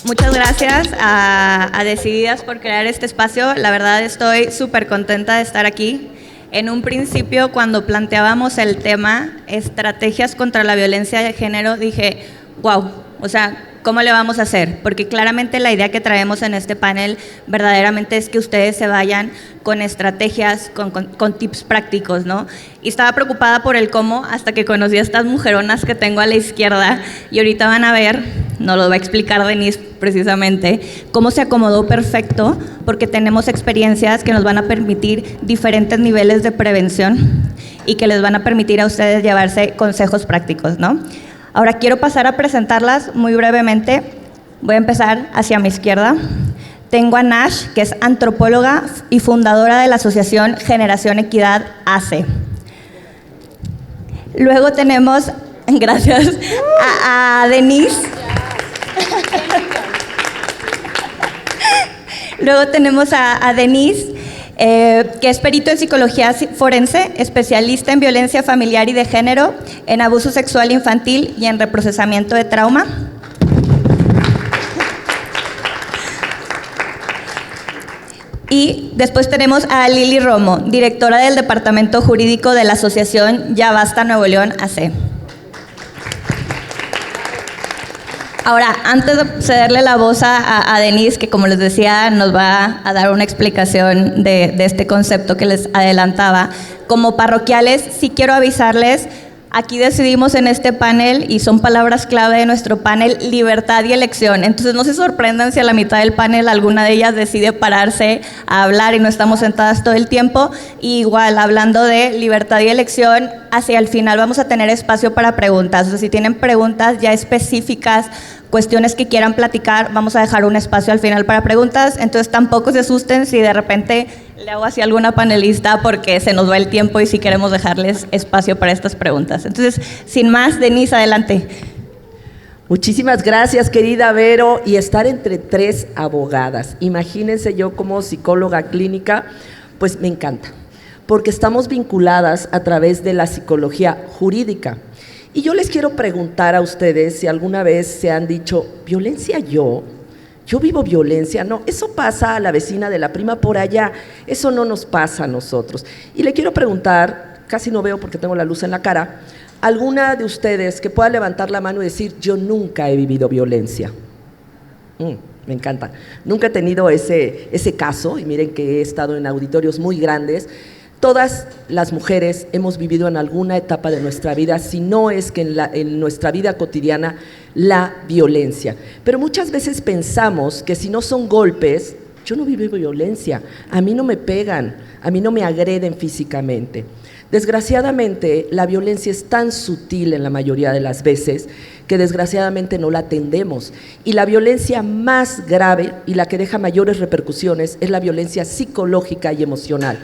Muchas gracias a Decididas por crear este espacio. La verdad estoy súper contenta de estar aquí. En un principio, cuando planteábamos el tema estrategias contra la violencia de género, dije, wow, o sea, ¿cómo le vamos a hacer? Porque claramente la idea que traemos en este panel verdaderamente es que ustedes se vayan con estrategias, con tips prácticos, ¿no? Y estaba preocupada por el cómo hasta que conocí a estas mujeronas que tengo a la izquierda y ahorita van a ver, nos lo va a explicar Denise precisamente, cómo se acomodó perfecto porque tenemos experiencias que nos van a permitir diferentes niveles de prevención y que les van a permitir a ustedes llevarse consejos prácticos, ¿no? Ahora quiero pasar a presentarlas muy brevemente. Voy a empezar hacia mi izquierda. Tengo a Nash, que es antropóloga y fundadora de la asociación Generación Equidad AC. Luego tenemos, gracias, a Denise. Luego tenemos a Denise, que es perito en psicología forense, especialista en violencia familiar y de género, en abuso sexual infantil y en reprocesamiento de trauma. Y después tenemos a Lili Romo, directora del Departamento Jurídico de la Asociación Ya Basta Nuevo León AC. Ahora, antes de cederle la voz a Denise, que como les decía, nos va a dar una explicación de este concepto que les adelantaba, como parroquiales, sí quiero avisarles, aquí decidimos en este panel, y son palabras clave de nuestro panel, libertad y elección. Entonces no se sorprendan si a la mitad del panel alguna de ellas decide pararse a hablar y no estamos sentadas todo el tiempo. Y igual, hablando de libertad y elección, hacia el final vamos a tener espacio para preguntas. O sea, si tienen preguntas ya específicas, cuestiones que quieran platicar, vamos a dejar un espacio al final para preguntas. Entonces tampoco se asusten si de repente le hago así a alguna panelista porque se nos va el tiempo y si queremos dejarles espacio para estas preguntas. Entonces, sin más, Denise, adelante. Muchísimas gracias, querida Vero, y estar entre tres abogadas. Imagínense, yo como psicóloga clínica, pues me encanta, porque estamos vinculadas a través de la psicología jurídica. Y yo les quiero preguntar a ustedes si alguna vez se han dicho, ¿violencia yo vivo violencia? No, eso pasa a la vecina de la prima por allá, eso no nos pasa a nosotros. Y le quiero preguntar, casi no veo porque tengo la luz en la cara, ¿alguna de ustedes que pueda levantar la mano y decir, yo nunca he vivido violencia? Me encanta. Nunca he tenido ese caso, y miren que he estado en auditorios muy grandes. Todas las mujeres hemos vivido en alguna etapa de nuestra vida, si no es que en nuestra vida cotidiana, la violencia. Pero muchas veces pensamos que si no son golpes, yo no vivo violencia, a mí no me pegan, a mí no me agreden físicamente. Desgraciadamente, la violencia es tan sutil en la mayoría de las veces que desgraciadamente no la atendemos. Y la violencia más grave y la que deja mayores repercusiones es la violencia psicológica y emocional,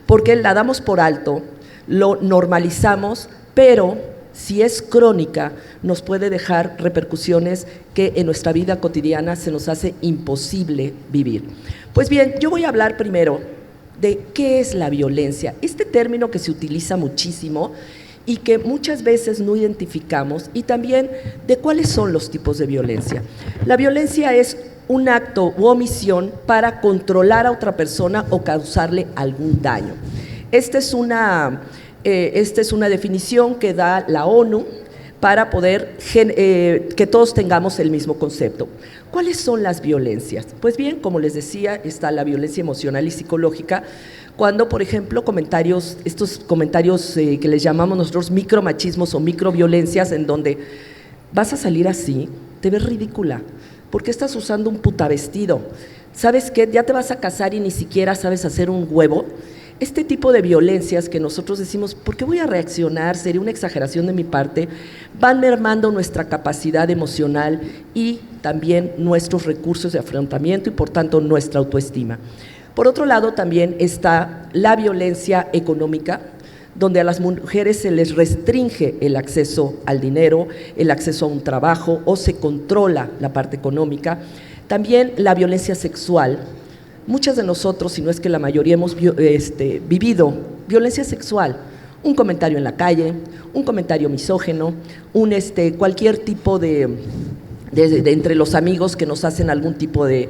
porque la damos por alto, lo normalizamos, pero si es crónica, nos puede dejar repercusiones que en nuestra vida cotidiana se nos hace imposible vivir. Pues bien, yo voy a hablar primero de qué es la violencia, este término que se utiliza muchísimo y que muchas veces no identificamos, y también de cuáles son los tipos de violencia. La violencia es un acto u omisión para controlar a otra persona o causarle algún daño. Esta es una definición que da la ONU para poder que todos tengamos el mismo concepto. ¿Cuáles son las violencias? Pues bien, como les decía, está la violencia emocional y psicológica, cuando, por ejemplo, estos comentarios que les llamamos nosotros micromachismos o microviolencias, en donde vas a salir así, te ves ridícula. ¿Por qué estás usando un putavestido? ¿Sabes qué? Ya te vas a casar y ni siquiera sabes hacer un huevo. Este tipo de violencias que nosotros decimos, ¿por qué voy a reaccionar? Sería una exageración de mi parte, van mermando nuestra capacidad emocional y también nuestros recursos de afrontamiento y por tanto nuestra autoestima. Por otro lado, también está la violencia económica, donde a las mujeres se les restringe el acceso al dinero, el acceso a un trabajo o se controla la parte económica. También la violencia sexual. Muchas de nosotros, si no es que la mayoría, hemos vivido violencia sexual. Un comentario en la calle, un comentario misógino, cualquier tipo de entre los amigos que nos hacen algún tipo de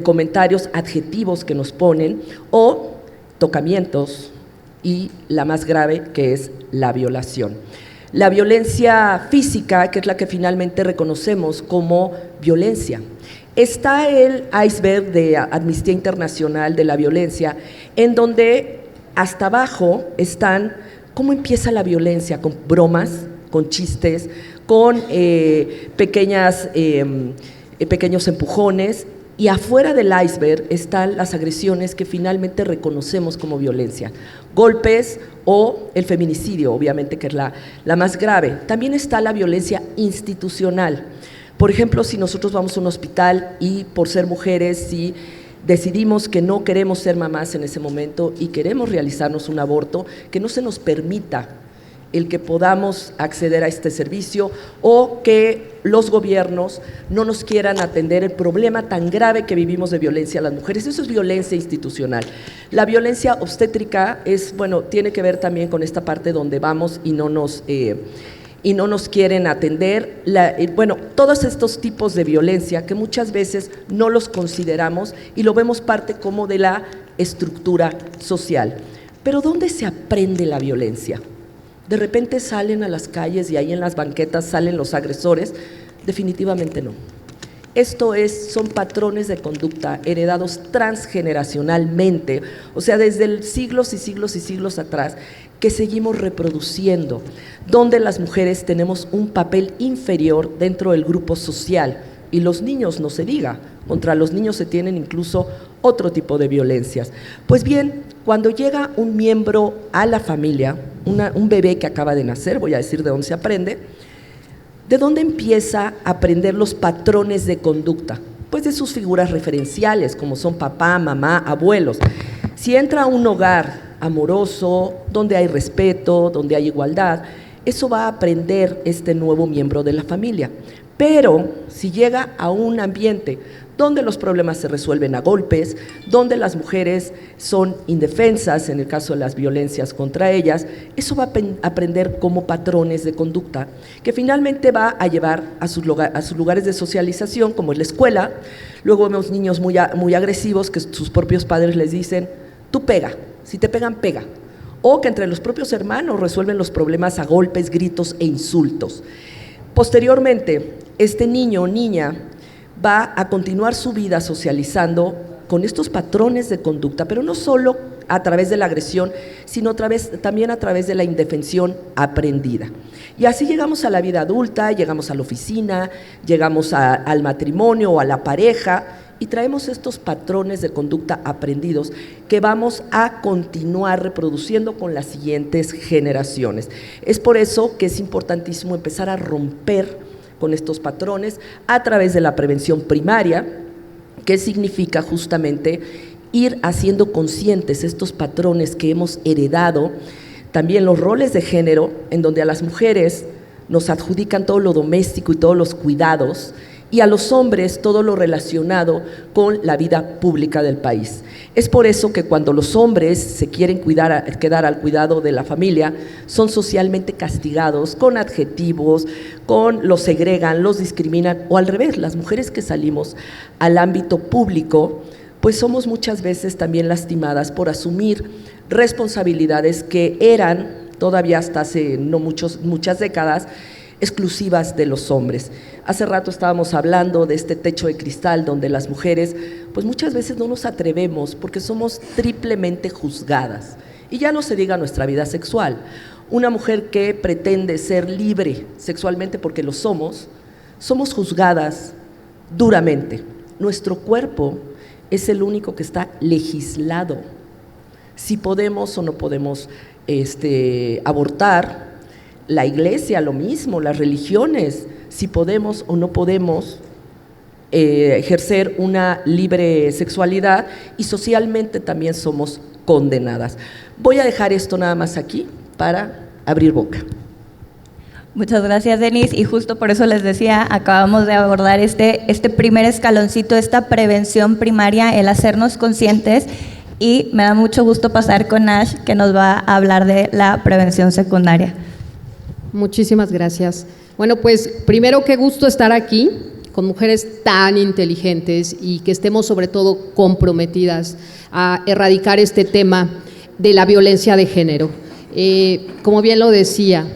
comentarios, adjetivos que nos ponen, o tocamientos, y la más grave, que es la violación. La violencia física, que es la que finalmente reconocemos como violencia. Está el iceberg de Amnistía Internacional de la violencia, en donde hasta abajo están cómo empieza la violencia, con bromas, con chistes, con pequeños empujones, y afuera del iceberg están las agresiones que finalmente reconocemos como violencia, golpes o el feminicidio, obviamente, que es la más grave. También está la violencia institucional. Por ejemplo, si nosotros vamos a un hospital y por ser mujeres, si decidimos que no queremos ser mamás en ese momento y queremos realizarnos un aborto, que no se nos permita el que podamos acceder a este servicio, o que los gobiernos no nos quieran atender el problema tan grave que vivimos de violencia a las mujeres. Eso es violencia institucional. La violencia obstétrica tiene que ver también con esta parte donde vamos y no nos quieren atender. Todos estos tipos de violencia que muchas veces no los consideramos y lo vemos parte como de la estructura social. Pero ¿dónde se aprende la violencia? ¿De repente salen a las calles y ahí en las banquetas salen los agresores? Definitivamente no. Son patrones de conducta heredados transgeneracionalmente, o sea, desde siglos y siglos y siglos atrás, que seguimos reproduciendo, donde las mujeres tenemos un papel inferior dentro del grupo social, y los niños no se diga, contra los niños se tienen incluso otro tipo de violencias. Pues bien, cuando llega un miembro a la familia, un bebé que acaba de nacer, voy a decir de dónde se aprende, ¿de dónde empieza a aprender los patrones de conducta? Pues de sus figuras referenciales, como son papá, mamá, abuelos. Si entra a un hogar amoroso, donde hay respeto, donde hay igualdad, eso va a aprender este nuevo miembro de la familia. Pero si llega a un ambiente donde los problemas se resuelven a golpes, donde las mujeres son indefensas en el caso de las violencias contra ellas, eso va a aprender como patrones de conducta, que finalmente va a llevar a sus lugares de socialización, como es la escuela. Luego vemos niños muy agresivos que sus propios padres les dicen, tú pega, si te pegan, pega. O que entre los propios hermanos resuelven los problemas a golpes, gritos e insultos. Posteriormente, este niño o niña va a continuar su vida socializando con estos patrones de conducta, pero no solo a través de la agresión, sino también a través de la indefensión aprendida. Y así llegamos a la vida adulta, llegamos a la oficina, llegamos al matrimonio o a la pareja, y traemos estos patrones de conducta aprendidos que vamos a continuar reproduciendo con las siguientes generaciones. Es por eso que es importantísimo empezar a romper con estos patrones a través de la prevención primaria, que significa justamente ir haciendo conscientes estos patrones que hemos heredado, también los roles de género, en donde a las mujeres nos adjudican todo lo doméstico y todos los cuidados, y a los hombres todo lo relacionado con la vida pública del país. Es por eso que cuando los hombres se quieren quedar al cuidado de la familia, son socialmente castigados con adjetivos, los segregan, los discriminan, o al revés, las mujeres que salimos al ámbito público, pues somos muchas veces también lastimadas por asumir responsabilidades que eran, todavía hasta hace muchas décadas, exclusivas de los hombres. Hace rato estábamos hablando de este techo de cristal donde las mujeres pues muchas veces no nos atrevemos porque somos triplemente juzgadas, y ya no se diga nuestra vida sexual. Una mujer que pretende ser libre sexualmente, porque lo somos juzgadas duramente. Nuestro cuerpo es el único que está legislado, si podemos o no podemos abortar. La iglesia lo mismo, las religiones, si podemos o no podemos ejercer una libre sexualidad, y socialmente también somos condenadas. Voy a dejar esto nada más aquí para abrir boca. Muchas gracias, Denise, y justo por eso les decía, acabamos de abordar este primer escaloncito, esta prevención primaria, el hacernos conscientes, y me da mucho gusto pasar con Ash, que nos va a hablar de la prevención secundaria. Muchísimas gracias. Bueno, pues primero qué gusto estar aquí con mujeres tan inteligentes y que estemos sobre todo comprometidas a erradicar este tema de la violencia de género. Como bien lo decía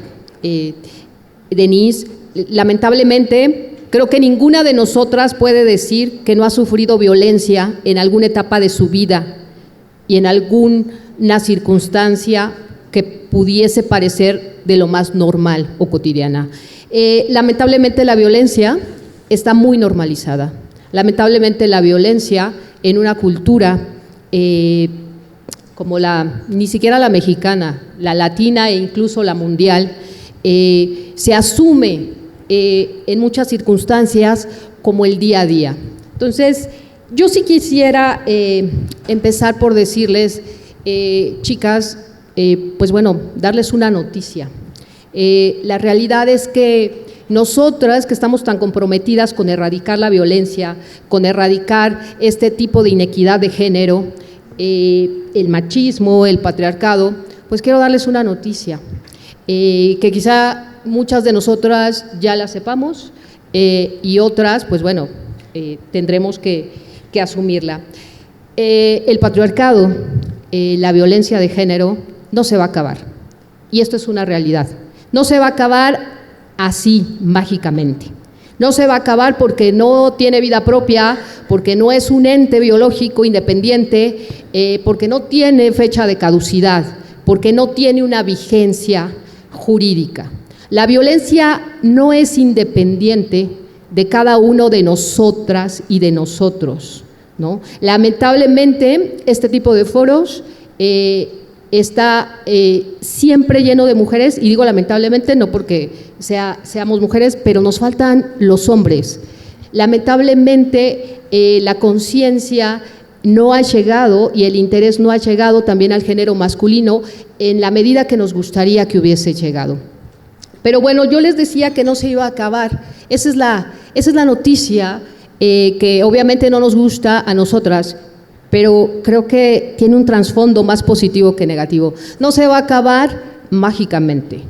Denise, lamentablemente creo que ninguna de nosotras puede decir que no ha sufrido violencia en alguna etapa de su vida y en alguna circunstancia que pudiese parecer de lo más normal o cotidiana. Lamentablemente la violencia está muy normalizada. Lamentablemente la violencia en una cultura como ni siquiera la mexicana, la latina e incluso la mundial, se asume en muchas circunstancias como el día a día. Entonces, yo sí quisiera empezar por decirles, chicas, pues bueno, darles una noticia. La realidad es que nosotras, que estamos tan comprometidas con erradicar la violencia, con erradicar este tipo de inequidad de género, el machismo, el patriarcado, pues quiero darles una noticia, que quizá muchas de nosotras ya la sepamos y otras, pues bueno, tendremos que asumirla. El patriarcado, la violencia de género, no se va a acabar, y esto es una realidad. No se va a acabar así, mágicamente. No se va a acabar porque no tiene vida propia, porque no es un ente biológico independiente, porque no tiene fecha de caducidad, porque no tiene una vigencia jurídica. La violencia no es independiente de cada uno de nosotras y de nosotros, ¿no? Lamentablemente, este tipo de foros está siempre lleno de mujeres, y digo lamentablemente no porque seamos mujeres, pero nos faltan los hombres. Lamentablemente la conciencia no ha llegado y el interés no ha llegado también al género masculino en la medida que nos gustaría que hubiese llegado. Pero bueno, yo les decía que no se iba a acabar. Esa es la noticia que obviamente no nos gusta a nosotras, pero creo que tiene un trasfondo más positivo que negativo. No se va a acabar mágicamente,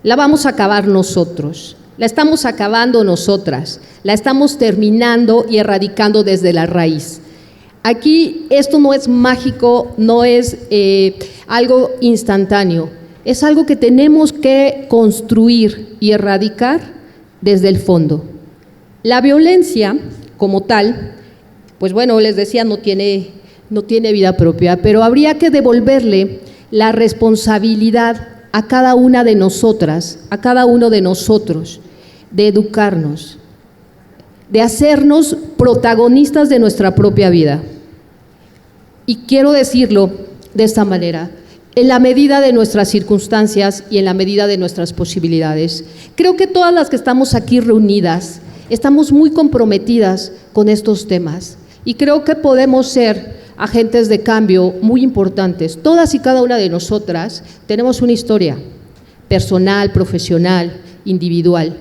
la vamos a acabar nosotros, la estamos acabando nosotras, la estamos terminando y erradicando desde la raíz. Aquí esto no es mágico, no es algo instantáneo, es algo que tenemos que construir y erradicar desde el fondo. La violencia como tal, pues bueno, les decía, no tiene vida propia, pero habría que devolverle la responsabilidad a cada una de nosotras, a cada uno de nosotros, de educarnos, de hacernos protagonistas de nuestra propia vida. Y quiero decirlo de esta manera, en la medida de nuestras circunstancias y en la medida de nuestras posibilidades. Creo que todas las que estamos aquí reunidas estamos muy comprometidas con estos temas y creo que podemos ser agentes de cambio muy importantes. Todas y cada una de nosotras tenemos una historia personal, profesional, individual,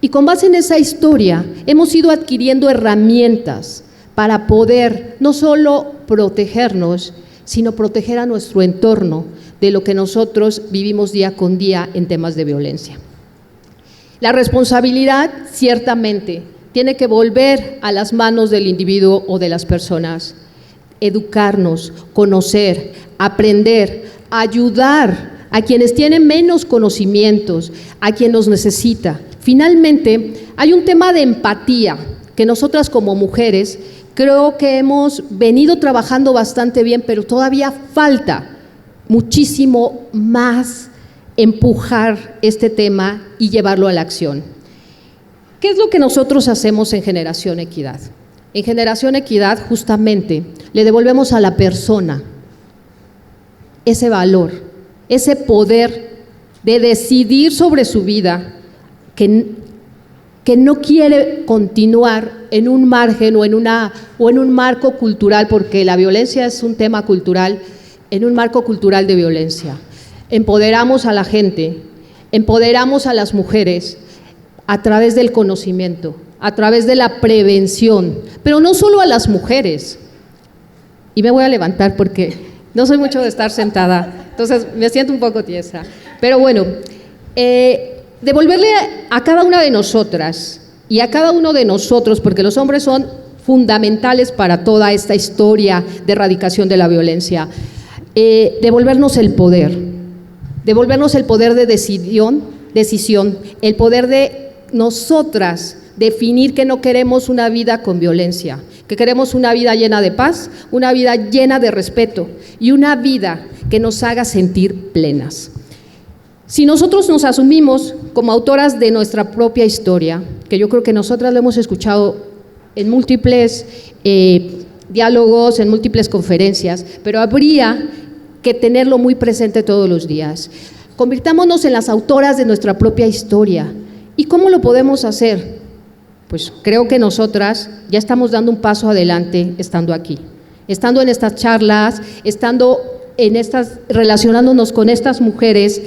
y con base en esa historia hemos ido adquiriendo herramientas para poder no solo protegernos, sino proteger a nuestro entorno de lo que nosotros vivimos día con día en temas de violencia. La responsabilidad ciertamente tiene que volver a las manos del individuo o de las personas. Educarnos, conocer, aprender, ayudar a quienes tienen menos conocimientos, a quien nos necesita. Finalmente, hay un tema de empatía que nosotras como mujeres creo que hemos venido trabajando bastante bien, pero todavía falta muchísimo más empujar este tema y llevarlo a la acción. ¿Qué es lo que nosotros hacemos en Generación Equidad? En Generación Equidad, justamente, le devolvemos a la persona ese valor, ese poder de decidir sobre su vida, que no quiere continuar en un margen o en un marco cultural, porque la violencia es un tema cultural, en un marco cultural de violencia. Empoderamos a la gente, empoderamos a las mujeres a través del conocimiento, a través de la prevención, pero no solo a las mujeres. Y me voy a levantar porque no soy mucho de estar sentada, entonces me siento un poco tiesa. Pero bueno, devolverle a cada una de nosotras y a cada uno de nosotros, porque los hombres son fundamentales para toda esta historia de erradicación de la violencia, devolvernos el poder de decisión, el poder de nosotras definir que no queremos una vida con violencia, que queremos una vida llena de paz, una vida llena de respeto y una vida que nos haga sentir plenas. Si nosotros nos asumimos como autoras de nuestra propia historia, que yo creo que nosotras lo hemos escuchado en múltiples diálogos, en múltiples conferencias, pero habría que tenerlo muy presente todos los días. Convirtámonos en las autoras de nuestra propia historia. ¿Y cómo lo podemos hacer? Pues creo que nosotras ya estamos dando un paso adelante estando aquí, estando en estas charlas, relacionándonos con estas mujeres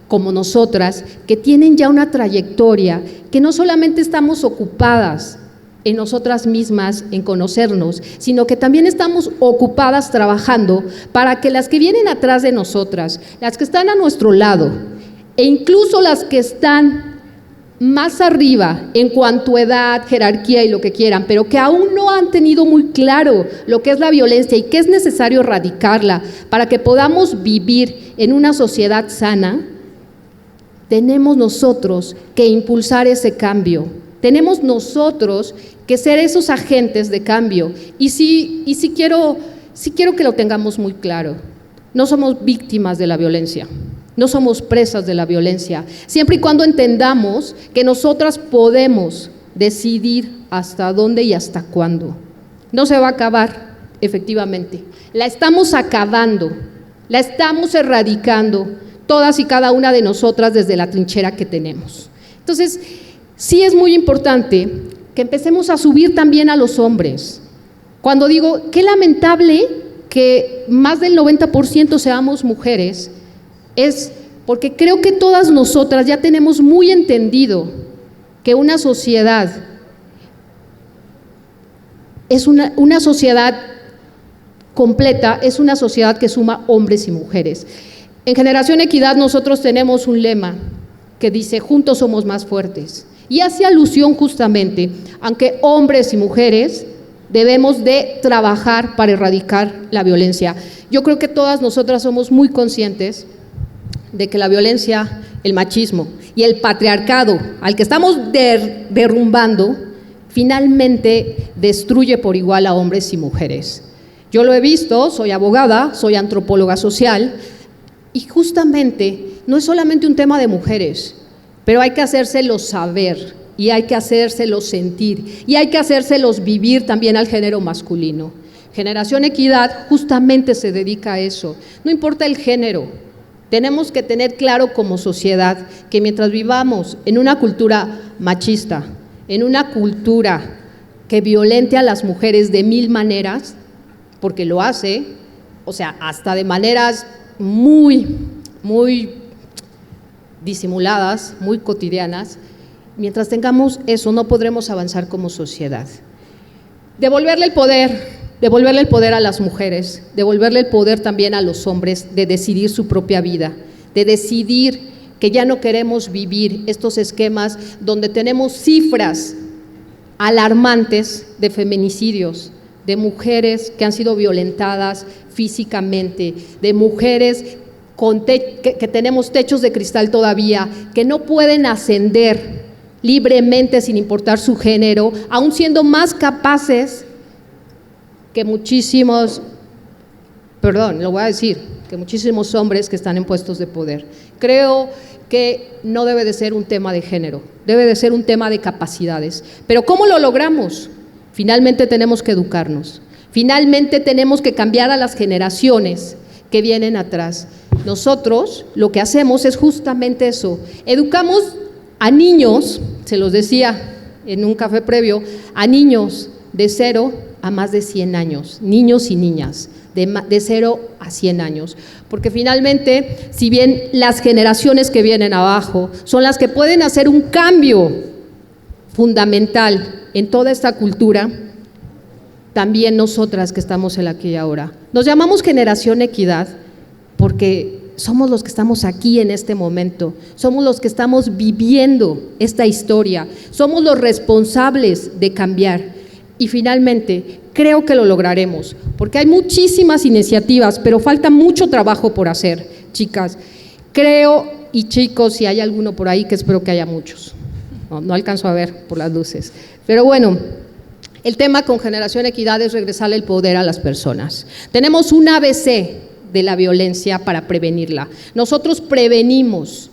como nosotras, que tienen ya una trayectoria, que no solamente estamos ocupadas en nosotras mismas, en conocernos, sino que también estamos ocupadas trabajando para que las que vienen atrás de nosotras, las que están a nuestro lado, e incluso las que están más arriba en cuanto a edad, jerarquía y lo que quieran, pero que aún no han tenido muy claro lo que es la violencia y que es necesario erradicarla para que podamos vivir en una sociedad sana, tenemos nosotros que impulsar ese cambio, tenemos nosotros que ser esos agentes de cambio. Y sí quiero que lo tengamos muy claro, no somos víctimas de la violencia. No somos presas de la violencia, siempre y cuando entendamos que nosotras podemos decidir hasta dónde y hasta cuándo. No se va a acabar, efectivamente. La estamos acabando, la estamos erradicando, todas y cada una de nosotras desde la trinchera que tenemos. Entonces, sí es muy importante que empecemos a subir también a los hombres. Cuando digo, qué lamentable que más del 90% seamos mujeres, es porque creo que todas nosotras ya tenemos muy entendido que una sociedad es una sociedad completa, es una sociedad que suma hombres y mujeres. En Generación Equidad nosotros tenemos un lema que dice, juntos somos más fuertes, y hace alusión justamente a que hombres y mujeres debemos de trabajar para erradicar la violencia. Yo creo que todas nosotras somos muy conscientes de que la violencia, el machismo y el patriarcado al que estamos derrumbando, finalmente destruye por igual a hombres y mujeres. Yo lo he visto, soy abogada, soy antropóloga social, y justamente no es solamente un tema de mujeres, pero hay que hacérselos saber y hay que hacérselos sentir y hay que hacérselos vivir también al género masculino. Generación Equidad justamente se dedica a eso, no importa el género. Tenemos que tener claro como sociedad que mientras vivamos en una cultura machista, en una cultura que violente a las mujeres de mil maneras, porque lo hace, o sea, hasta de maneras muy disimuladas, muy cotidianas, mientras tengamos eso no podremos avanzar como sociedad. Devolverle el poder a las mujeres, devolverle el poder también a los hombres de decidir su propia vida, de decidir que ya no queremos vivir estos esquemas donde tenemos cifras alarmantes de feminicidios, de mujeres que han sido violentadas físicamente, de mujeres que tenemos techos de cristal todavía, que no pueden ascender libremente sin importar su género, aún siendo más capaces que muchísimos hombres que están en puestos de poder. Creo que no debe de ser un tema de género, debe de ser un tema de capacidades. Pero ¿cómo lo logramos? Finalmente tenemos que educarnos, finalmente tenemos que cambiar a las generaciones que vienen atrás. Nosotros lo que hacemos es justamente eso, educamos a niños, se los decía en un café previo, a niños de 0 a más de 100 años, niños y niñas, de 0 a 100 años, porque finalmente, si bien las generaciones que vienen abajo son las que pueden hacer un cambio fundamental en toda esta cultura, también nosotras que estamos en aquí y ahora. Nos llamamos Generación Equidad porque somos los que estamos aquí en este momento, somos los que estamos viviendo esta historia, somos los responsables de cambiar. Y finalmente, creo que lo lograremos, porque hay muchísimas iniciativas, pero falta mucho trabajo por hacer, chicas. Creo, y chicos, si hay alguno por ahí, que espero que haya muchos. No alcanzo a ver por las luces. Pero bueno, el tema con Generación Equidad es regresarle el poder a las personas. Tenemos un ABC de la violencia para prevenirla. Nosotros prevenimos.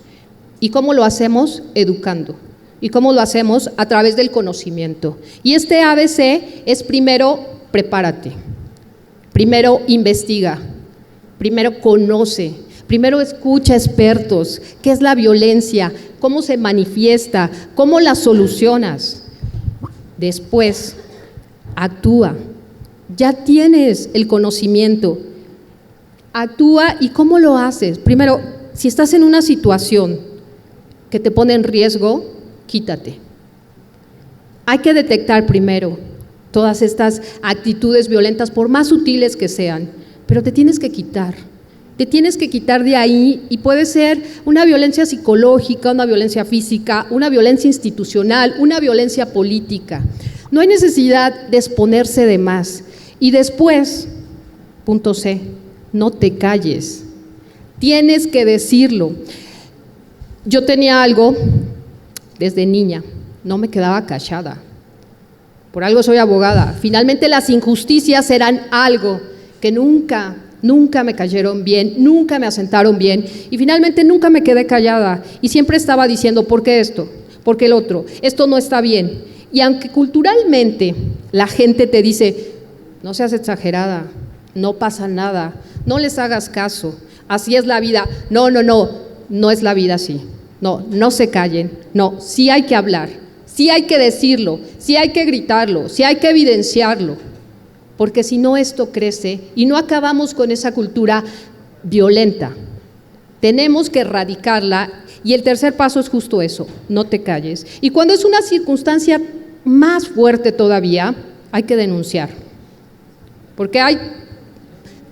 ¿Y cómo lo hacemos? Educando. ¿Y cómo lo hacemos? A través del conocimiento. Y este ABC es primero, prepárate. Primero, investiga. Primero, conoce. Primero, escucha expertos. ¿Qué es la violencia? ¿Cómo se manifiesta? ¿Cómo la solucionas? Después, actúa. Ya tienes el conocimiento. Actúa. ¿Y cómo lo haces? Primero, si estás en una situación que te pone en riesgo, quítate. Hay que detectar primero todas estas actitudes violentas, por más sutiles que sean, pero te tienes que quitar. Te tienes que quitar de ahí, y puede ser una violencia psicológica, una violencia física, una violencia institucional, una violencia política. No hay necesidad de exponerse de más. Y después, punto C, no te calles. Tienes que decirlo. Yo tenía algo desde niña, no me quedaba callada. Por algo soy abogada. Finalmente las injusticias eran algo que nunca me cayeron bien, nunca me asentaron bien, y finalmente nunca me quedé callada, y siempre estaba diciendo, ¿por qué esto? ¿Por qué el otro? Esto no está bien. Y aunque culturalmente la gente te dice, no seas exagerada, no pasa nada, no les hagas caso, así es la vida. No es la vida así. No se callen, no, sí hay que hablar, sí hay que decirlo, sí hay que gritarlo, sí hay que evidenciarlo, porque si no esto crece y no acabamos con esa cultura violenta. Tenemos que erradicarla, y el tercer paso es justo eso, no te calles. Y cuando es una circunstancia más fuerte todavía, hay que denunciar, porque hay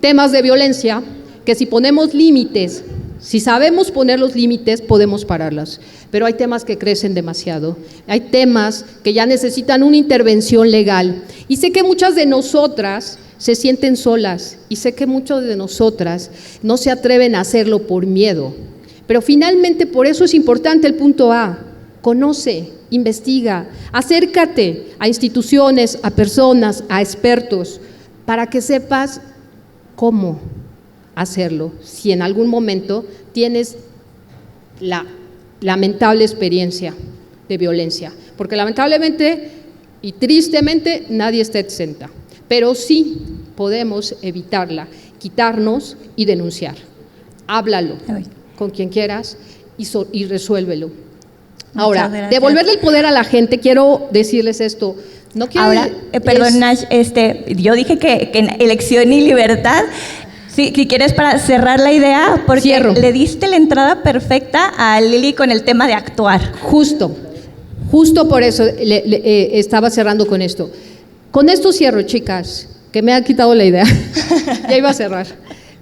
temas de violencia que si ponemos límites, si sabemos poner los límites, podemos pararlas, pero hay temas que crecen demasiado, hay temas que ya necesitan una intervención legal, y sé que muchas de nosotras se sienten solas, y sé que muchas de nosotras no se atreven a hacerlo por miedo, pero finalmente por eso es importante el punto A: conoce, investiga, acércate a instituciones, a personas, a expertos, para que sepas cómo hacerlo, si en algún momento tienes la lamentable experiencia de violencia, porque lamentablemente y tristemente nadie está exenta, pero sí podemos evitarla, quitarnos y denunciar. Háblalo con quien quieras y resuélvelo. Ahora, devolverle el poder a la gente, quiero decirles esto. No quiero. Ahora, perdón, Nash, yo dije que en elección y libertad. Sí, si quieres, para cerrar la idea, porque Cierro. Le diste la entrada perfecta a Lili con el tema de actuar. Justo por eso estaba cerrando con esto. Con esto cierro, chicas, que me ha quitado la idea. Ya iba a cerrar.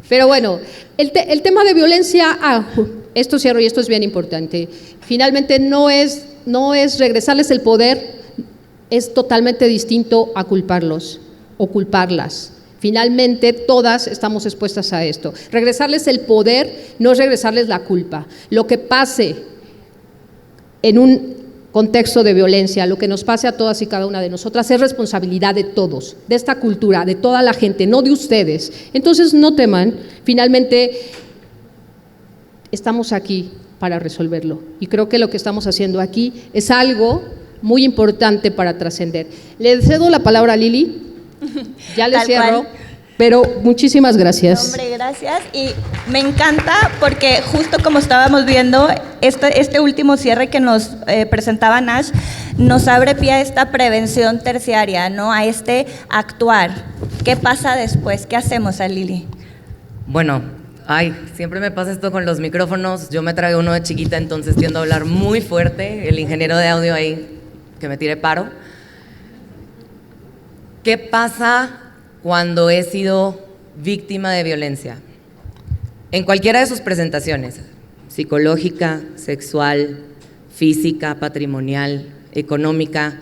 Pero bueno, el tema de violencia, esto cierro, y esto es bien importante. Finalmente no es regresarles el poder, es totalmente distinto a culparlos o culparlas. Finalmente, todas estamos expuestas a esto. Regresarles el poder no es regresarles la culpa. Lo que pase en un contexto de violencia, lo que nos pase a todas y cada una de nosotras, es responsabilidad de todos, de esta cultura, de toda la gente, no de ustedes. Entonces, no teman. Finalmente, estamos aquí para resolverlo. Y creo que lo que estamos haciendo aquí es algo muy importante para trascender. Le cedo la palabra a Lili. Ya le cierro, pero muchísimas gracias. Hombre, gracias. Y me encanta porque justo como estábamos viendo, este último cierre que nos presentaba Nash, nos abre pie a esta prevención terciaria, ¿no? A este actuar. ¿Qué pasa después? ¿Qué hacemos, Lili? Bueno, siempre me pasa esto con los micrófonos. Yo me tragué uno de chiquita, entonces tiendo a hablar muy fuerte. El ingeniero de audio ahí, que me tire paro. ¿Qué pasa cuando he sido víctima de violencia? en cualquiera de sus presentaciones, psicológica, sexual, física, patrimonial, económica.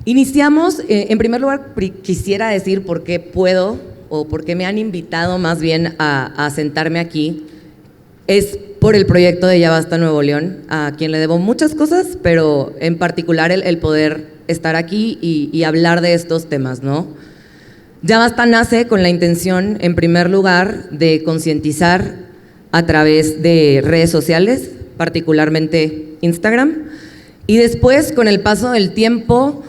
Iniciamos, en primer lugar, quisiera decir por qué puedo o por qué me han invitado más bien a sentarme aquí. Es por el proyecto de Ya Basta Nuevo León, a quien le debo muchas cosas, pero en particular el poder estar aquí y hablar de estos temas, ¿no? Ya Basta nace con la intención, en primer lugar, de concientizar a través de redes sociales, particularmente Instagram, y después, con el paso del tiempo,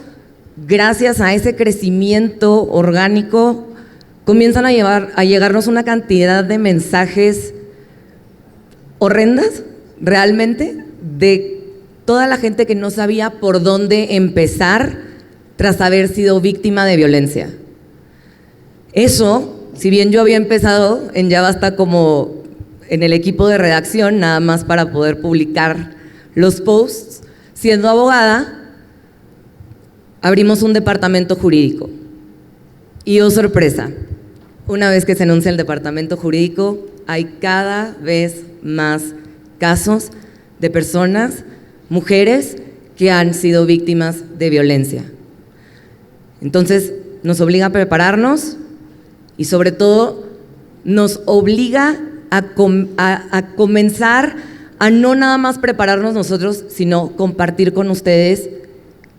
gracias a ese crecimiento orgánico, comienzan a llegarnos una cantidad de mensajes horrendas, realmente, de toda la gente que no sabía por dónde empezar tras haber sido víctima de violencia. Eso, si bien yo había empezado en Ya Basta como en el equipo de redacción, nada más para poder publicar los posts, siendo abogada, abrimos un departamento jurídico. Y oh sorpresa, una vez que se anuncia el departamento jurídico, hay cada vez más casos de personas, mujeres, que han sido víctimas de violencia. Entonces, nos obliga a prepararnos y sobre todo nos obliga a comenzar a no nada más prepararnos nosotros, sino compartir con ustedes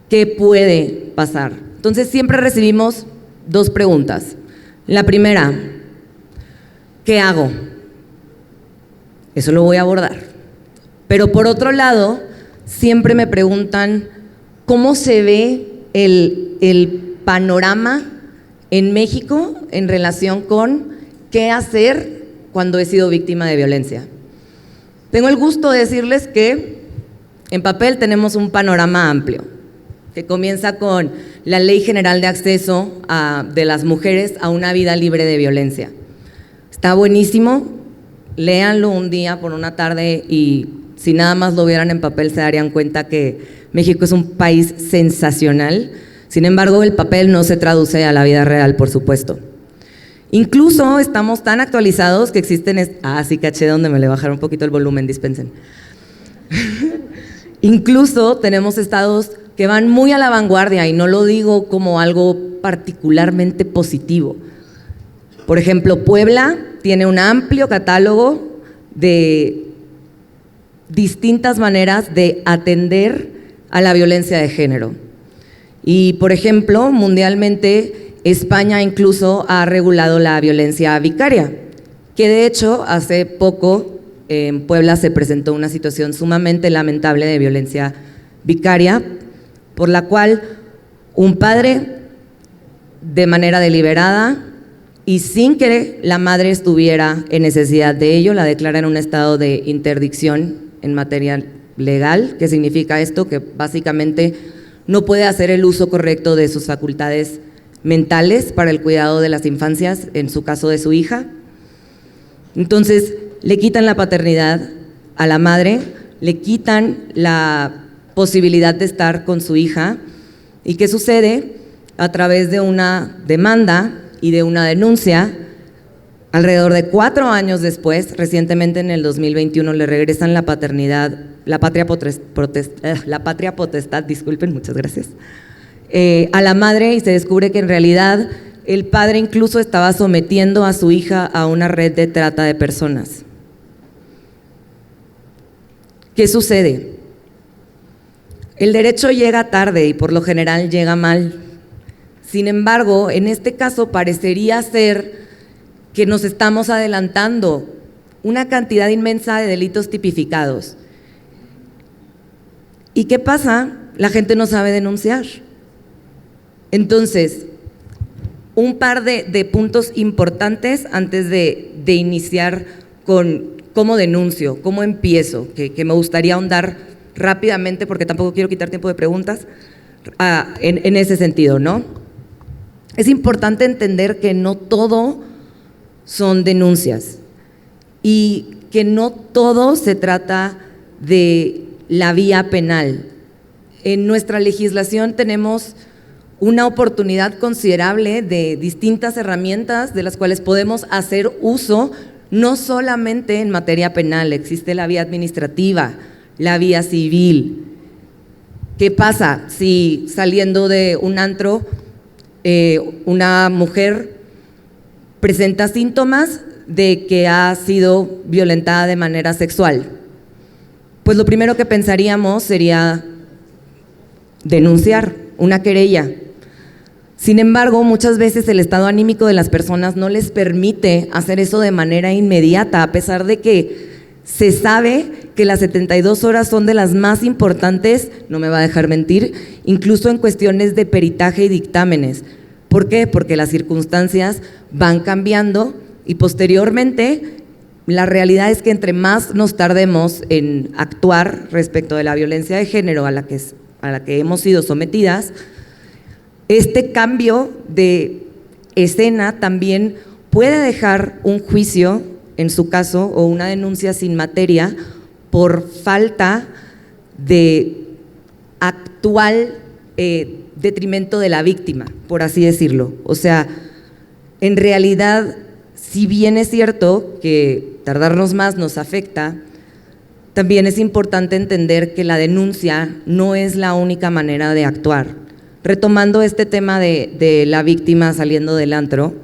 qué puede pasar. Entonces, siempre recibimos dos preguntas. La primera, ¿qué hago? Eso lo voy a abordar. Pero por otro lado, siempre me preguntan cómo se ve el panorama en México en relación con qué hacer cuando he sido víctima de violencia. Tengo el gusto de decirles que en papel tenemos un panorama amplio, que comienza con la Ley General de Acceso de las Mujeres a una vida libre de violencia. Está buenísimo, léanlo un día por una tarde y si nada más lo vieran en papel se darían cuenta que México es un país sensacional. Sin embargo, el papel no se traduce a la vida real, por supuesto. Incluso estamos tan actualizados que existen… sí, caché donde me le bajaron un poquito el volumen, dispensen. Incluso tenemos estados que van muy a la vanguardia y no lo digo como algo particularmente positivo. Por ejemplo, Puebla tiene un amplio catálogo de distintas maneras de atender a la violencia de género. Y, por ejemplo, mundialmente, España incluso ha regulado la violencia vicaria, que de hecho hace poco en Puebla se presentó una situación sumamente lamentable de violencia vicaria, por la cual un padre, de manera deliberada y sin que la madre estuviera en necesidad de ello, la declara en un estado de interdicción en materia legal. ¿Qué significa esto? Que básicamente no puede hacer el uso correcto de sus facultades mentales para el cuidado de las infancias, en su caso de su hija. Entonces, le quitan la paternidad a la madre, le quitan la posibilidad de estar con su hija. ¿Y qué sucede? A través de una demanda y de una denuncia, alrededor de 4 años después, recientemente en el 2021, le regresan la paternidad, la patria potestad, disculpen, muchas gracias, a la madre, y se descubre que en realidad el padre incluso estaba sometiendo a su hija a una red de trata de personas. ¿Qué sucede? El derecho llega tarde y por lo general llega mal. Sin embargo, en este caso parecería ser que nos estamos adelantando una cantidad inmensa de delitos tipificados. ¿Y qué pasa? La gente no sabe denunciar. Entonces, un par de puntos importantes antes de iniciar con cómo denuncio, cómo empiezo, que me gustaría ahondar rápidamente porque tampoco quiero quitar tiempo de preguntas en ese sentido, ¿no? Es importante entender que no todo son denuncias y que no todo se trata de la vía penal. En nuestra legislación tenemos una oportunidad considerable de distintas herramientas de las cuales podemos hacer uso, no solamente en materia penal, existe la vía administrativa, la vía civil. ¿Qué pasa si saliendo de un antro una mujer presenta síntomas de que ha sido violentada de manera sexual? Pues lo primero que pensaríamos sería denunciar, una querella. Sin embargo, muchas veces el estado anímico de las personas no les permite hacer eso de manera inmediata, a pesar de que se sabe que las 72 horas son de las más importantes, no me va a dejar mentir, incluso en cuestiones de peritaje y dictámenes. ¿Por qué? Porque las circunstancias van cambiando y posteriormente la realidad es que entre más nos tardemos en actuar respecto de la violencia de género a la que hemos sido sometidas, este cambio de escena también puede dejar un juicio, en su caso, o una denuncia sin materia por falta de actual detrimento de la víctima, por así decirlo. O sea, en realidad, si bien es cierto que tardarnos más nos afecta, también es importante entender que la denuncia no es la única manera de actuar. Retomando este tema de la víctima saliendo del antro,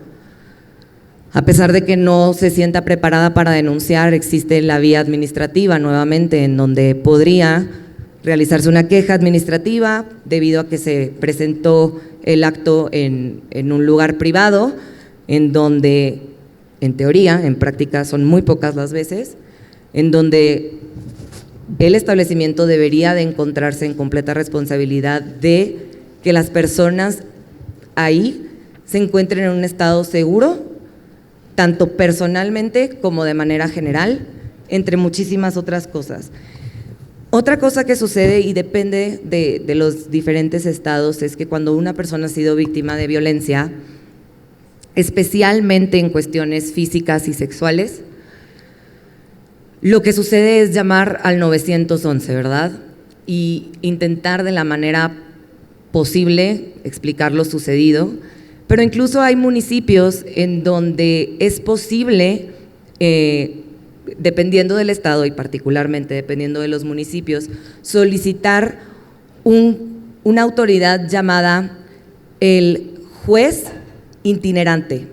a pesar de que no se sienta preparada para denunciar, existe la vía administrativa nuevamente, en donde podría realizarse una queja administrativa debido a que se presentó el acto en un lugar privado, en donde, en teoría, en práctica son muy pocas las veces, en donde el establecimiento debería de encontrarse en completa responsabilidad de que las personas ahí se encuentren en un estado seguro, tanto personalmente como de manera general, entre muchísimas otras cosas. Otra cosa que sucede y depende de los diferentes estados es que cuando una persona ha sido víctima de violencia, especialmente en cuestiones físicas y sexuales, lo que sucede es llamar al 911, ¿verdad? Y intentar de la manera posible explicar lo sucedido, pero incluso hay municipios en donde es posible, dependiendo del estado y particularmente dependiendo de los municipios, solicitar una autoridad llamada el juez itinerante,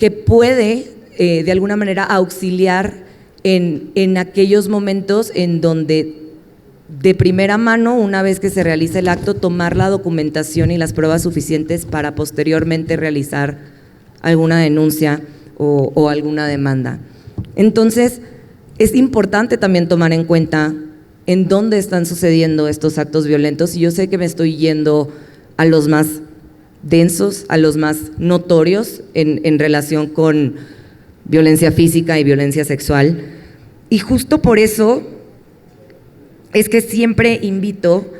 que puede de alguna manera auxiliar en aquellos momentos en donde de primera mano, una vez que se realiza el acto, tomar la documentación y las pruebas suficientes para posteriormente realizar alguna denuncia o alguna demanda. Entonces, es importante también tomar en cuenta en dónde están sucediendo estos actos violentos, y yo sé que me estoy yendo a los más densos, a los más notorios en relación con violencia física y violencia sexual, y justo por eso es que siempre invito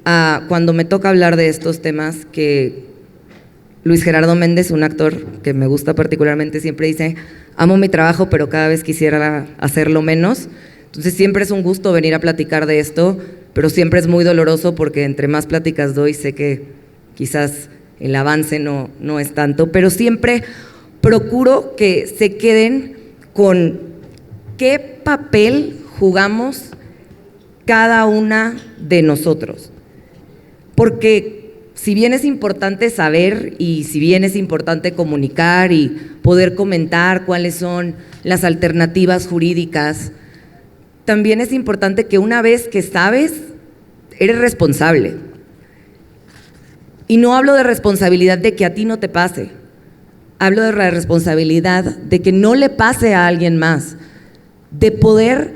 a, cuando me toca hablar de estos temas, que Luis Gerardo Méndez, un actor que me gusta particularmente, siempre dice: amo mi trabajo, pero cada vez quisiera hacerlo menos. Entonces siempre es un gusto venir a platicar de esto, pero siempre es muy doloroso porque entre más pláticas doy, sé que quizás el avance no es tanto, pero siempre procuro que se queden con qué papel jugamos cada una de nosotros, porque si bien es importante saber y si bien es importante comunicar y poder comentar cuáles son las alternativas jurídicas, también es importante que una vez que sabes, eres responsable. Y no hablo de responsabilidad de que a ti no te pase, hablo de la responsabilidad de que no le pase a alguien más, de poder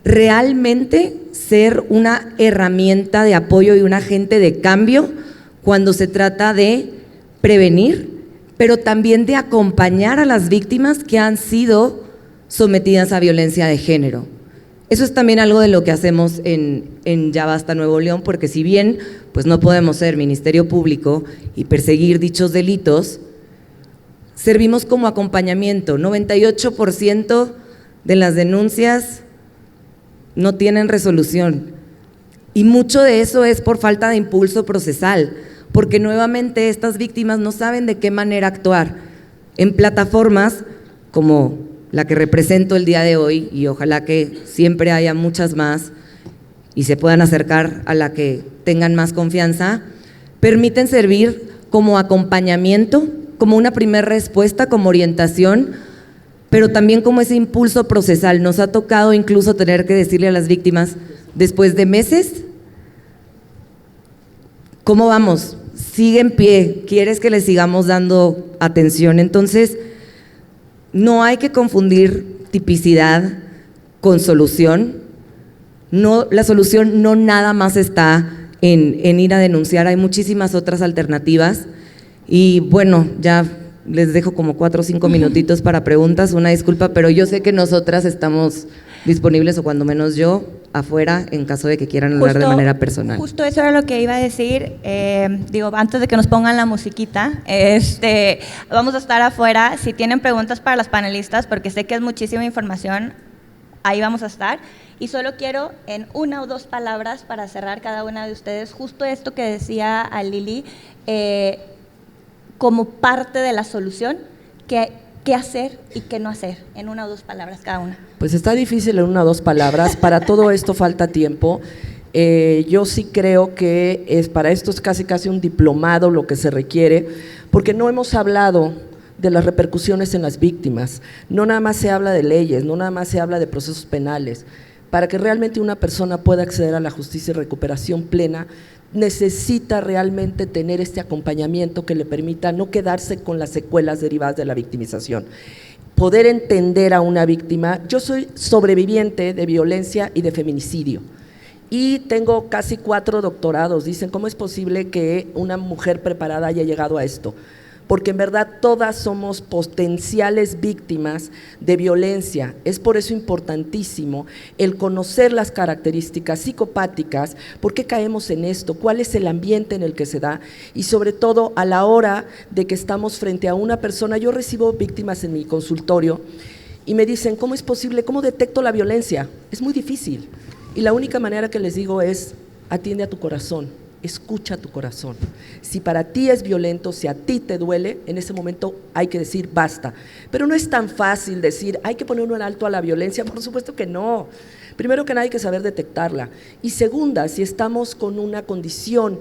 realmente ser una herramienta de apoyo y un agente de cambio cuando se trata de prevenir, pero también de acompañar a las víctimas que han sido sometidas a violencia de género. Eso es también algo de lo que hacemos en Ya Basta Nuevo León, porque si bien pues no podemos ser Ministerio Público y perseguir dichos delitos, servimos como acompañamiento. 98% de las denuncias no tienen resolución, y mucho de eso es por falta de impulso procesal, porque nuevamente estas víctimas no saben de qué manera actuar. En plataformas como la que represento el día de hoy, y ojalá que siempre haya muchas más y se puedan acercar a la que tengan más confianza, permiten servir como acompañamiento, como una primera respuesta, como orientación, pero también como ese impulso procesal. Nos ha tocado incluso tener que decirle a las víctimas, después de meses, ¿cómo vamos? Sigue en pie, ¿quieres que le sigamos dando atención? Entonces, no hay que confundir tipicidad con solución. No, la solución no nada más está en ir a denunciar, hay muchísimas otras alternativas. Y bueno, ya les dejo como 4 o 5 minutitos para preguntas, una disculpa, pero yo sé que nosotras estamos disponibles, o cuando menos yo, afuera, en caso de que quieran hablar de manera personal. Justo eso era lo que iba a decir. Digo, antes de que nos pongan la musiquita, vamos a estar afuera. Si tienen preguntas para las panelistas, porque sé que es muchísima información, ahí vamos a estar. Y solo quiero en 1 o 2 palabras para cerrar cada una de ustedes, justo esto que decía a Lili, como parte de la solución, qué hacer y qué no hacer, en 1 o 2 palabras cada una. Pues está difícil en 1 o 2 palabras, para todo esto falta tiempo. Yo sí creo que para esto es casi un diplomado lo que se requiere, porque no hemos hablado de las repercusiones en las víctimas, no nada más se habla de leyes, no nada más se habla de procesos penales. Para que realmente una persona pueda acceder a la justicia y recuperación plena, necesita realmente tener este acompañamiento que le permita no quedarse con las secuelas derivadas de la victimización. Poder entender a una víctima. Yo soy sobreviviente de violencia y de feminicidio y tengo casi 4 doctorados. Dicen, ¿cómo es posible que una mujer preparada haya llegado a esto? Porque en verdad todas somos potenciales víctimas de violencia. Es por eso importantísimo el conocer las características psicopáticas, por qué caemos en esto, cuál es el ambiente en el que se da, y sobre todo a la hora de que estamos frente a una persona. Yo recibo víctimas en mi consultorio y me dicen, ¿cómo es posible? ¿Cómo detecto la violencia? Es muy difícil. Y la única manera que les digo es, atiende a tu corazón. Escucha tu corazón. Si para ti es violento, si a ti te duele, en ese momento hay que decir basta. Pero no es tan fácil decir, hay que poner un alto a la violencia. Por supuesto que no. Primero que nada hay que saber detectarla. Y segunda, si estamos con una condición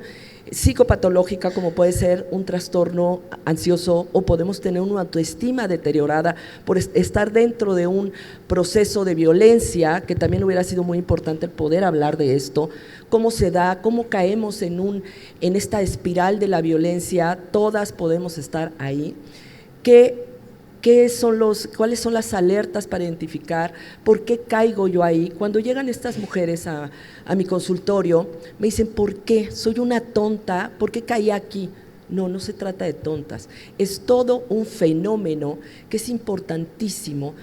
psicopatológica como puede ser un trastorno ansioso, o podemos tener una autoestima deteriorada por estar dentro de un proceso de violencia, que también hubiera sido muy importante el poder hablar de esto, cómo se da, cómo caemos en esta espiral de la violencia. Todas podemos estar ahí. ¿Cuáles son las alertas para identificar por qué caigo yo ahí? Cuando llegan estas mujeres a mi consultorio, me dicen, ¿por qué? Soy una tonta, ¿por qué caí aquí? No se trata de tontas, es todo un fenómeno que es importantísimo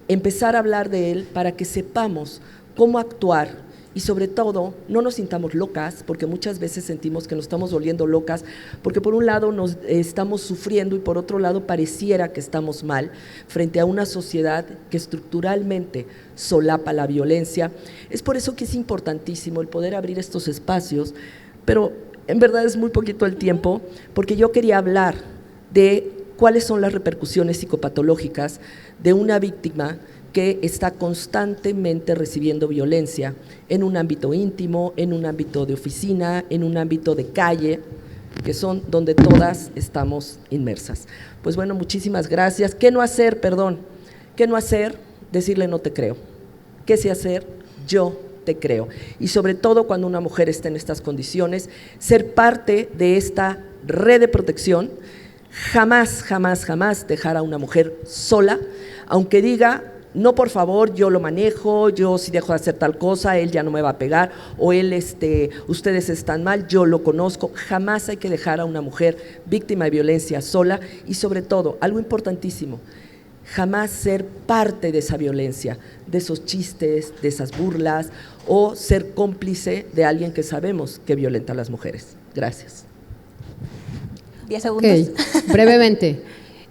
empezar a hablar de él para que sepamos cómo actuar. Y sobre todo, no nos sintamos locas, porque muchas veces sentimos que nos estamos volviendo locas, porque por un lado nos estamos sufriendo y por otro lado pareciera que estamos mal frente a una sociedad que estructuralmente solapa la violencia. Es por eso que es importantísimo el poder abrir estos espacios, pero en verdad es muy poquito el tiempo, porque yo quería hablar de cuáles son las repercusiones psicopatológicas de una víctima que está constantemente recibiendo violencia en un ámbito íntimo, en un ámbito de oficina, en un ámbito de calle, que son donde todas estamos inmersas. Pues bueno, muchísimas gracias. ¿Qué no hacer? ¿Qué no hacer? Decirle no te creo. ¿Qué sí hacer? Yo te creo. Y sobre todo cuando una mujer está en estas condiciones, ser parte de esta red de protección. Jamás dejar a una mujer sola, aunque diga, no, por favor, yo lo manejo, yo si dejo de hacer tal cosa, él ya no me va a pegar, o él, ustedes están mal, yo lo conozco. Jamás hay que dejar a una mujer víctima de violencia sola, y sobre todo, algo importantísimo, jamás ser parte de esa violencia, de esos chistes, de esas burlas, o ser cómplice de alguien que sabemos que violenta a las mujeres. Gracias. 10 segundos. Okay. Brevemente,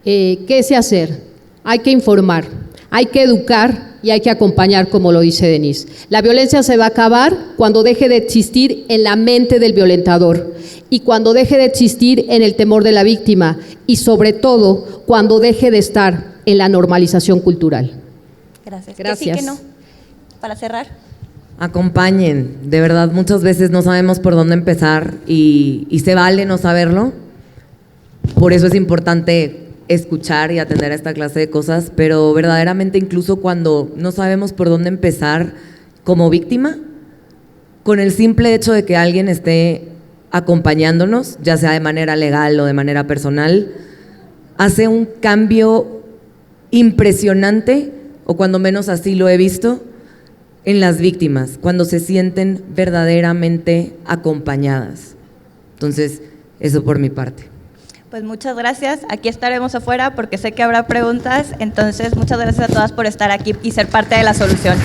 ¿qué se hacer? Hay que informar, hay que educar y hay que acompañar, como lo dice Denise. La violencia se va a acabar cuando deje de existir en la mente del violentador y cuando deje de existir en el temor de la víctima, y sobre todo cuando deje de estar en la normalización cultural. Gracias. Gracias. Que sí, que no. Para cerrar. Acompañen, de verdad muchas veces no sabemos por dónde empezar y se vale no saberlo. Por eso es importante escuchar y atender a esta clase de cosas, pero verdaderamente incluso cuando no sabemos por dónde empezar como víctima, con el simple hecho de que alguien esté acompañándonos, ya sea de manera legal o de manera personal, hace un cambio impresionante, o cuando menos así lo he visto, en las víctimas, cuando se sienten verdaderamente acompañadas. Entonces, eso por mi parte. Pues muchas gracias. Aquí estaremos afuera porque sé que habrá preguntas. Entonces, muchas gracias a todas por estar aquí y ser parte de la solución.